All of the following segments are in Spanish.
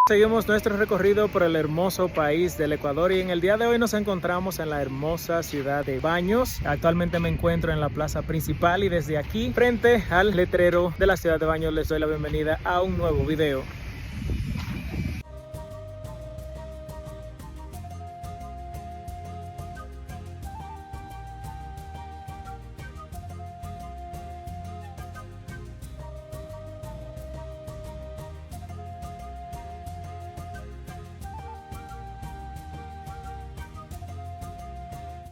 Seguimos nuestro recorrido por el hermoso país del Ecuador y en el día de hoy nos encontramos en la hermosa ciudad de Baños. Actualmente me encuentro en la plaza principal y desde aquí, frente al letrero de la ciudad de Baños, les doy la bienvenida a un nuevo video.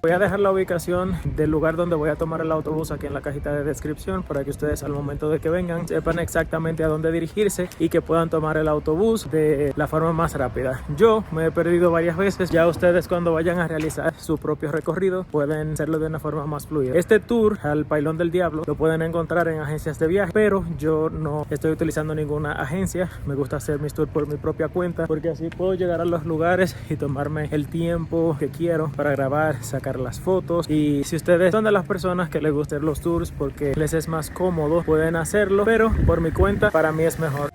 Voy a dejar la ubicación del lugar donde voy a tomar el autobús aquí en la cajita de descripción para que ustedes al momento de que vengan sepan exactamente a dónde dirigirse y que puedan tomar el autobús de la forma más rápida. Yo me he perdido varias veces, ya ustedes cuando vayan a realizar su propio recorrido pueden hacerlo de una forma más fluida. Este tour al Pailón del Diablo lo pueden encontrar en agencias de viaje, pero yo no estoy utilizando ninguna agencia. Me gusta hacer mis tours por mi propia cuenta porque así puedo llegar a los lugares y tomarme el tiempo que quiero para grabar, sacar las fotos. Y si ustedes son de las personas que les gustan los tours porque les es más cómodo, pueden hacerlo, pero por mi cuenta para mí es mejor.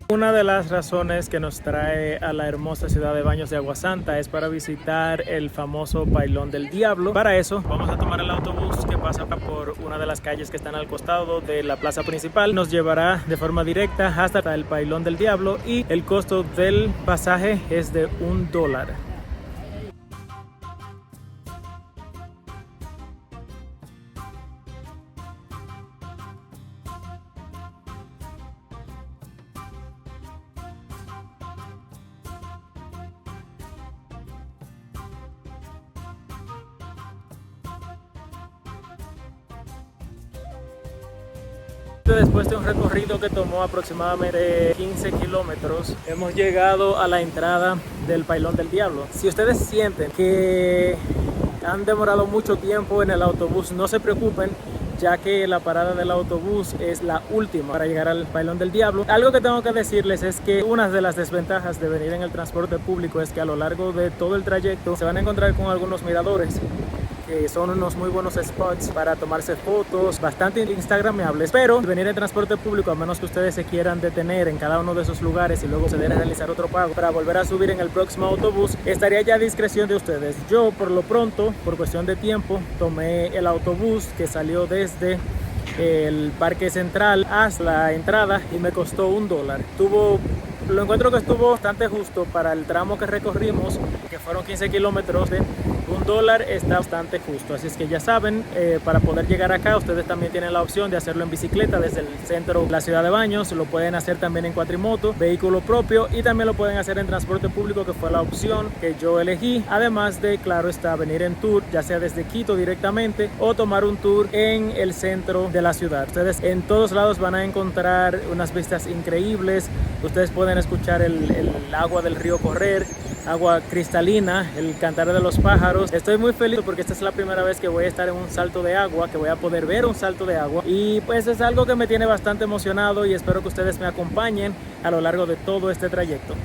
Una de las razones que nos trae a la hermosa ciudad de Baños de Agua Santa es para visitar el famoso Pailón del Diablo. Para eso vamos a tomar el autobús que pasa por una de las calles que están al costado de la plaza principal. Nos llevará de forma directa hasta el Pailón del Diablo y el costo del pasaje es de $1. Después de un recorrido que tomó aproximadamente 15 kilómetros, hemos llegado a la entrada del Pailón del Diablo. Si ustedes sienten que han demorado mucho tiempo en el autobús, no se preocupen, ya que la parada del autobús es la última para llegar al Pailón del Diablo. Algo que tengo que decirles es que una de las desventajas de venir en el transporte público es que a lo largo de todo el trayecto se van a encontrar con algunos miradores que son unos muy buenos spots para tomarse fotos, bastante instagramables, pero venir en transporte público, a menos que ustedes se quieran detener en cada uno de esos lugares y luego se debe realizar otro pago para volver a subir en el próximo autobús, estaría ya a discreción de ustedes. Yo por lo pronto, por cuestión de tiempo, tomé el autobús que salió desde el Parque Central hasta la entrada y me costó $1. Lo encuentro que estuvo bastante justo para el tramo que recorrimos, que fueron 15 kilómetros. De $1 está bastante justo, así es que ya saben, para poder llegar acá ustedes también tienen la opción de hacerlo en bicicleta desde el centro de la ciudad de Baños. Lo pueden hacer también en cuatrimoto, vehículo propio, y también lo pueden hacer en transporte público, que fue la opción que yo elegí, además de, claro está, venir en tour, ya sea desde Quito directamente o tomar un tour en el centro de la ciudad. Ustedes en todos lados van a encontrar unas vistas increíbles. Ustedes pueden escuchar el agua del río correr, agua cristalina, el cantar de los pájaros. Estoy muy feliz porque esta es la primera vez que voy a estar en un salto de agua, que voy a poder ver un salto de agua, y pues es algo que me tiene bastante emocionado y espero que ustedes me acompañen a lo largo de todo este trayecto.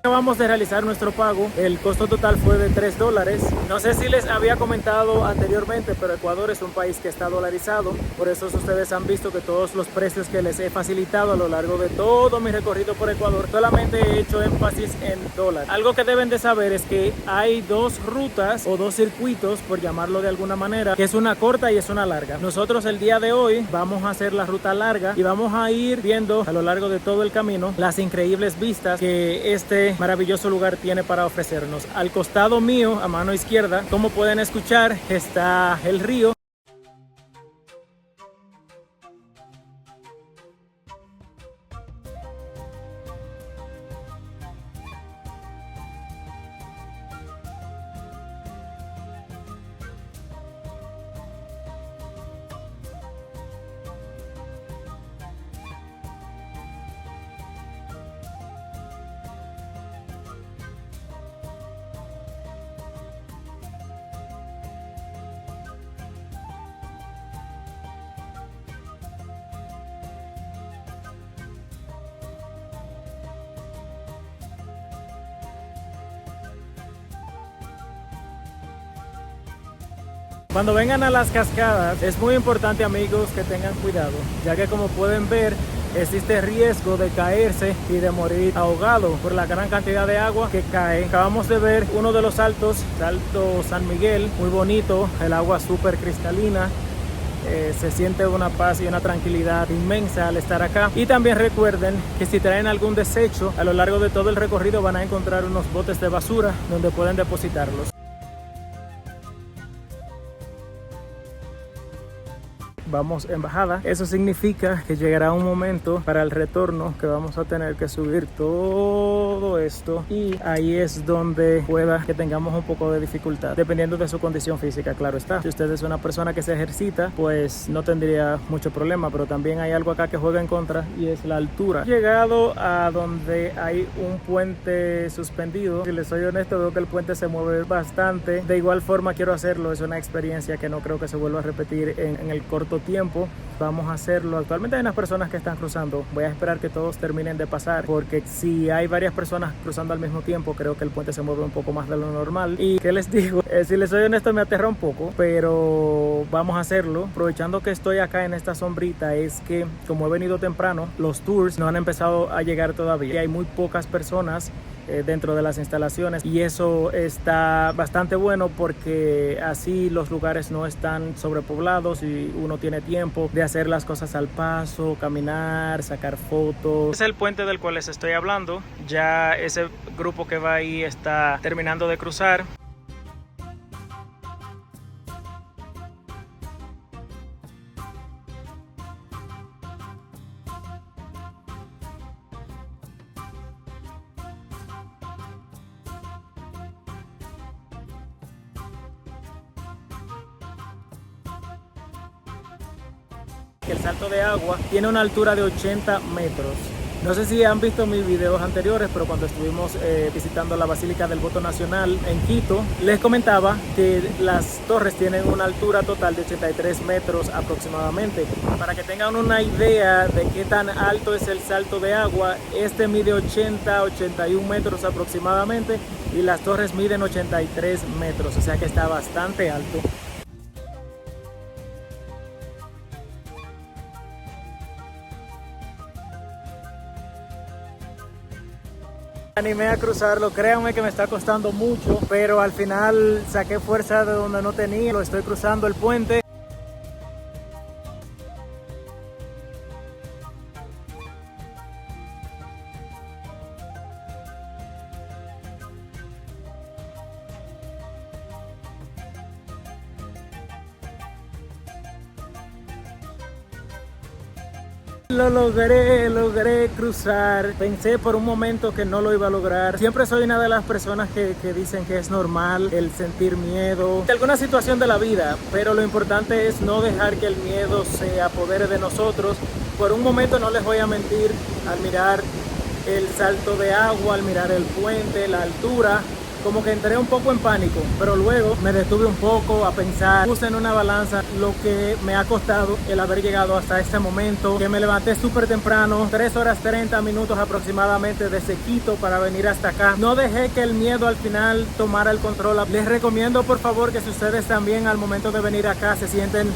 Acabamos de realizar nuestro pago, el costo total fue de $3. No sé si les había comentado anteriormente, pero Ecuador es un país que está dolarizado, por eso ustedes han visto que todos los precios que les he facilitado a lo largo de todo mi recorrido por Ecuador solamente he hecho énfasis en dólares. Algo que deben de saber es que hay dos rutas o dos circuitos, por llamarlo de alguna manera, que es una corta y es una larga. Nosotros el día de hoy vamos a hacer la ruta larga y vamos a ir viendo a lo largo de todo el camino las increíbles vistas que este maravilloso lugar tiene para ofrecernos. Al costado mío, a mano izquierda, como pueden escuchar, está el río. Cuando vengan a las cascadas es muy importante, amigos, que tengan cuidado, ya que como pueden ver existe riesgo de caerse y de morir ahogado por la gran cantidad de agua que cae. Acabamos de ver uno de los saltos, Salto San Miguel, muy bonito, el agua súper cristalina. Se siente una paz y una tranquilidad inmensa al estar acá. Y también recuerden que si traen algún desecho, a lo largo de todo el recorrido van a encontrar unos botes de basura donde pueden depositarlos. Vamos en bajada. Eso significa que llegará un momento para el retorno que vamos a tener que subir todo esto, y ahí es donde pueda que tengamos un poco de dificultad, dependiendo de su condición física, claro está. Si usted es una persona que se ejercita, pues no tendría mucho problema, pero también hay algo acá que juega en contra, y es la altura. He llegado a donde hay un puente suspendido. Si les soy honesto, veo que el puente se mueve bastante. De igual forma quiero hacerlo, es una experiencia que no creo que se vuelva a repetir en el corto tiempo. Vamos a hacerlo. Actualmente hay unas personas que están cruzando. Voy a esperar que todos terminen de pasar, porque si hay varias personas cruzando al mismo tiempo, creo que el puente se mueve un poco más de lo normal. Y ¿qué les digo? Si les soy honesto, me aterra un poco, pero vamos a hacerlo. Aprovechando que estoy acá en esta sombrita, es que como he venido temprano, los tours no han empezado a llegar todavía y hay muy pocas personas dentro de las instalaciones, y eso está bastante bueno porque así los lugares no están sobrepoblados y uno tiene tiempo de hacer las cosas al paso, caminar, sacar fotos. Es el puente del cual les estoy hablando. Ya ese grupo que va ahí está terminando de cruzar. El salto de agua tiene una altura de 80 metros. No sé si han visto mis videos anteriores, pero cuando estuvimos visitando la Basílica del Voto Nacional en Quito, les comentaba que las torres tienen una altura total de 83 metros aproximadamente. Para que tengan una idea de qué tan alto es el salto de agua, este mide 81 metros aproximadamente y las torres miden 83 metros, o sea que está bastante alto. Animé a cruzarlo, créanme que me está costando mucho, pero al final saqué fuerza de donde no tenía. Lo estoy cruzando el puente. Lo logré cruzar. Pensé por un momento que no lo iba a lograr. Siempre soy una de las personas que dicen que es normal el sentir miedo de alguna situación de la vida, pero lo importante es no dejar que el miedo se apodere de nosotros. Por un momento, no les voy a mentir, al mirar el salto de agua, al mirar el puente, la altura, como que entré un poco en pánico, pero luego me detuve un poco a pensar, puse en una balanza lo que me ha costado el haber llegado hasta este momento, que me levanté súper temprano, 3 horas 30 minutos aproximadamente desde Quito para venir hasta acá. No dejé que el miedo al final tomara el control. Les recomiendo por favor que si ustedes también al momento de venir acá se sienten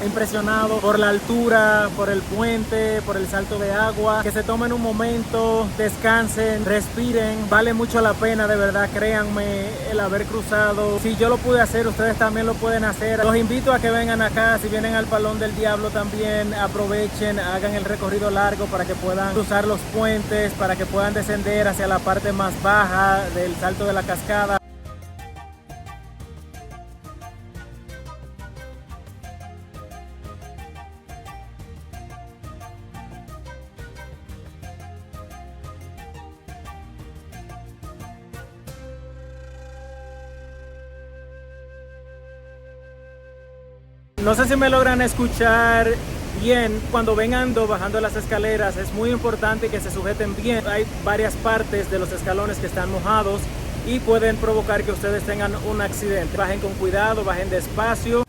impresionado por la altura, por el puente, por el salto de agua, que se tomen un momento, descansen, respiren. Vale mucho la pena, de verdad, créanme, el haber cruzado. Si yo lo pude hacer, ustedes también lo pueden hacer. Los invito a que vengan acá. Si vienen al Pailón del Diablo también, aprovechen, hagan el recorrido largo para que puedan cruzar los puentes, para que puedan descender hacia la parte más baja del salto de la cascada. No sé si me logran escuchar bien. Cuando vengan bajando las escaleras es muy importante que se sujeten bien. Hay varias partes de los escalones que están mojados y pueden provocar que ustedes tengan un accidente. Bajen con cuidado, bajen despacio.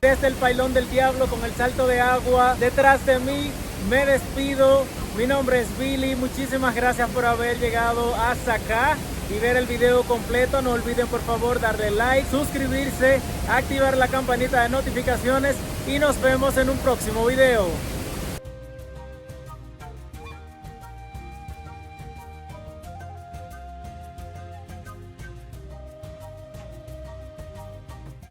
desde el Pailón del Diablo con el salto de agua detrás de mí. Me despido. Mi nombre es Billy. Muchísimas gracias por haber llegado hasta acá y ver el video completo. No olviden por favor darle like, suscribirse, activar la campanita de notificaciones y nos vemos en un próximo video.